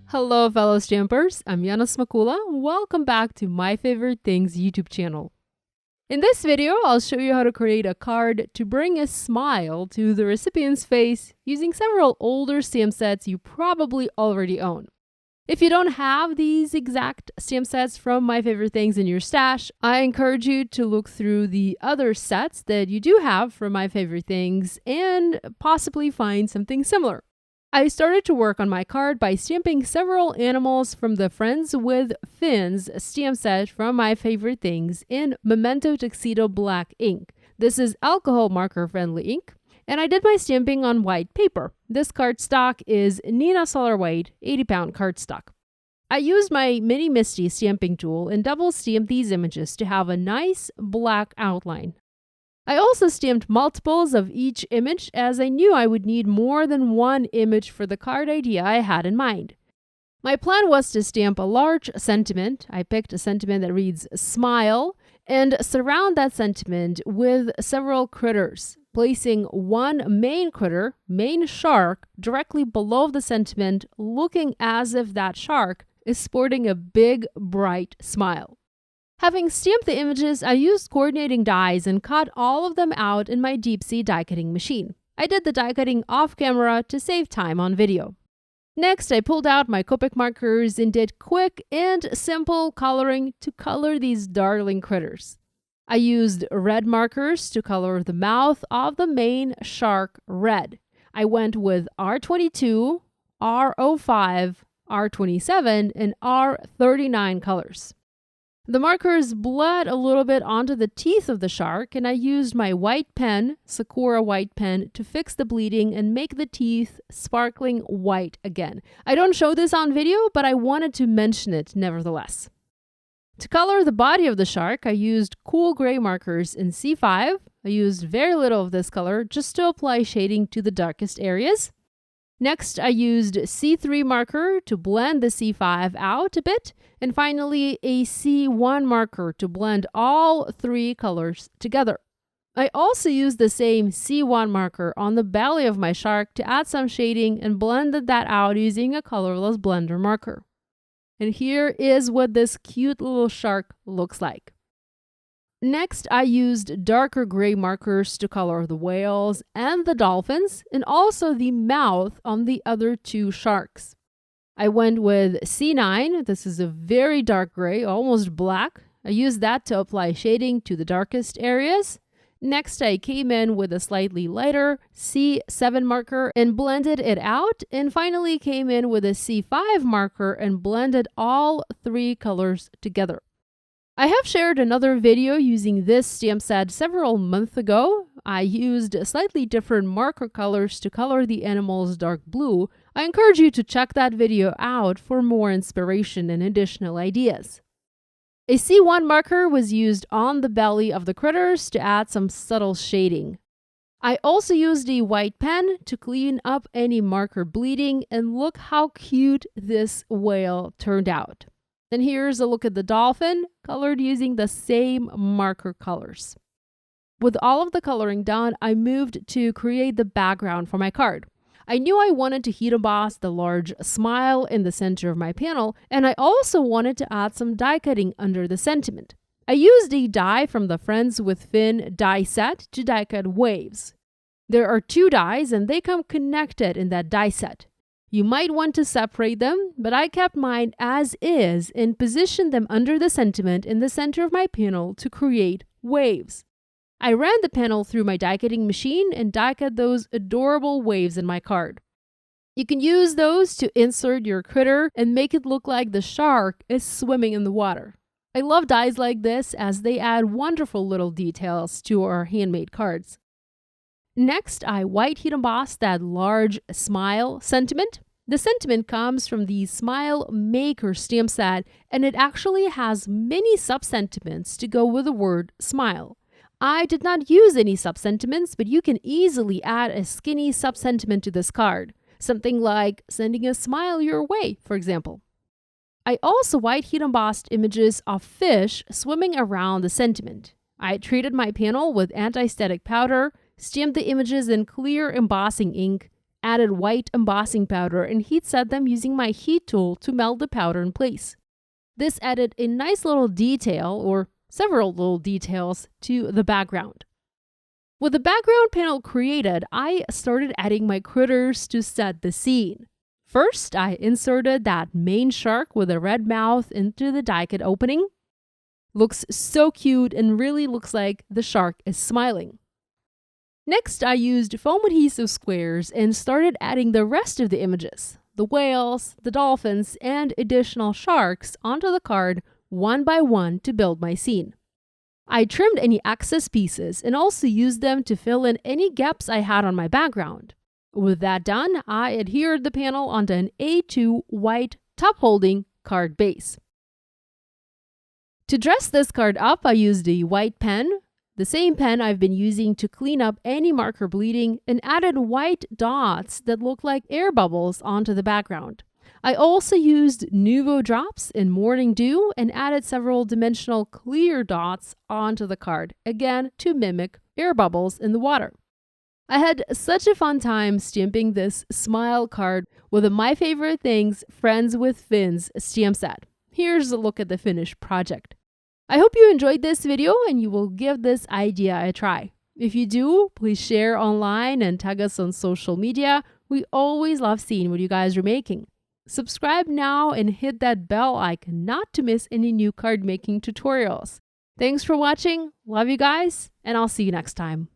Hello fellow stampers, I'm Yana Smakula. Welcome back to My Favorite Things YouTube channel. In this video, I'll show you how to create a card to bring a smile to the recipient's face using several older stamp sets you probably already own. If you don't have these exact stamp sets from My Favorite Things in your stash, I encourage you to look through the other sets that you do have from My Favorite Things and possibly find something similar. I started to work on my card by stamping several animals from the Friends with Fins stamp set from My Favorite Things in Memento Tuxedo Black ink. This is alcohol marker friendly ink, and I did my stamping on white paper. This cardstock is Neenah Solar White 80-pound cardstock. I used my Mini Misty stamping tool and double stamped these images to have a nice black outline. I also stamped multiples of each image as I knew I would need more than one image for the card idea I had in mind. My plan was to stamp a large sentiment. I picked a sentiment that reads smile and surround that sentiment with several critters, placing one main critter, main shark, directly below the sentiment, looking as if that shark is sporting a big, bright smile. Having stamped the images, I used coordinating dies and cut all of them out in my deep sea die cutting machine. I did the die cutting off camera to save time on video. Next, I pulled out my Copic markers and did quick and simple coloring to color these darling critters. I used red markers to color the mouth of the main shark red. I went with R22, R05, R27, and R39 colors. The markers bled a little bit onto the teeth of the shark, and I used my white pen, Sakura white pen, to fix the bleeding and make the teeth sparkling white again. I don't show this on video, but I wanted to mention it nevertheless. To color the body of the shark, I used cool gray markers in C5. I used very little of this color just to apply shading to the darkest areas. Next, I used C3 marker to blend the C5 out a bit, and finally a C1 marker to blend all three colors together. I also used the same C1 marker on the belly of my shark to add some shading and blended that out using a colorless blender marker. And here is what this cute little shark looks like. Next, I used darker gray markers to color the whales and the dolphins, and also the mouth on the other two sharks. I went with C9. This is a very dark gray, almost black. I used that to apply shading to the darkest areas. Next, I came in with a slightly lighter C7 marker and blended it out, and finally came in with a C5 marker and blended all three colors together. I have shared another video using this stamp set several months ago. I used slightly different marker colors to color the animals dark blue. I encourage you to check that video out for more inspiration and additional ideas. A C1 marker was used on the belly of the critters to add some subtle shading. I also used a white pen to clean up any marker bleeding, and look how cute this whale turned out. And here's a look at the dolphin, colored using the same marker colors. With all of the coloring done, I moved to create the background for my card. I knew I wanted to heat emboss the large smile in the center of my panel, and I also wanted to add some die cutting under the sentiment. I used a die from the Friends with Fin die set to die cut waves. There are two dies, and they come connected in that die set. You might want to separate them, but I kept mine as is and positioned them under the sentiment in the center of my panel to create waves. I ran the panel through my die cutting machine and die cut those adorable waves in my card. You can use those to insert your critter and make it look like the shark is swimming in the water. I love dies like this as they add wonderful little details to our handmade cards. Next, I white heat embossed that large smile sentiment. The sentiment comes from the Smile Maker stamp set, and it actually has many sub-sentiments to go with the word smile. I did not use any sub-sentiments, but you can easily add a skinny sub-sentiment to this card. Something like sending a smile your way, for example. I also white heat embossed images of fish swimming around the sentiment. I treated my panel with anti-static powder, stamped the images in clear embossing ink, added white embossing powder and heat set them using my heat tool to melt the powder in place. This added a nice little detail, or several little details, to the background. With the background panel created, I started adding my critters to set the scene. First, I inserted that main shark with a red mouth into the die-cut opening. Looks so cute and really looks like the shark is smiling. Next, I used foam adhesive squares and started adding the rest of the images, the whales, the dolphins, and additional sharks onto the card one by one to build my scene. I trimmed any excess pieces and also used them to fill in any gaps I had on my background. With that done, I adhered the panel onto an A2 white top-holding card base. To dress this card up, I used a white pen, the same pen I've been using to clean up any marker bleeding, and added white dots that look like air bubbles onto the background. I also used Nuvo drops in Morning Dew and added several dimensional clear dots onto the card, again to mimic air bubbles in the water. I had such a fun time stamping this smile card with a My Favorite Things Friends with Fins stamp set. Here's a look at the finished project. I hope you enjoyed this video and you will give this idea a try. If you do, please share online and tag us on social media. We always love seeing what you guys are making. Subscribe now and hit that bell icon not to miss any new card making tutorials. Thanks for watching, love you guys, and I'll see you next time.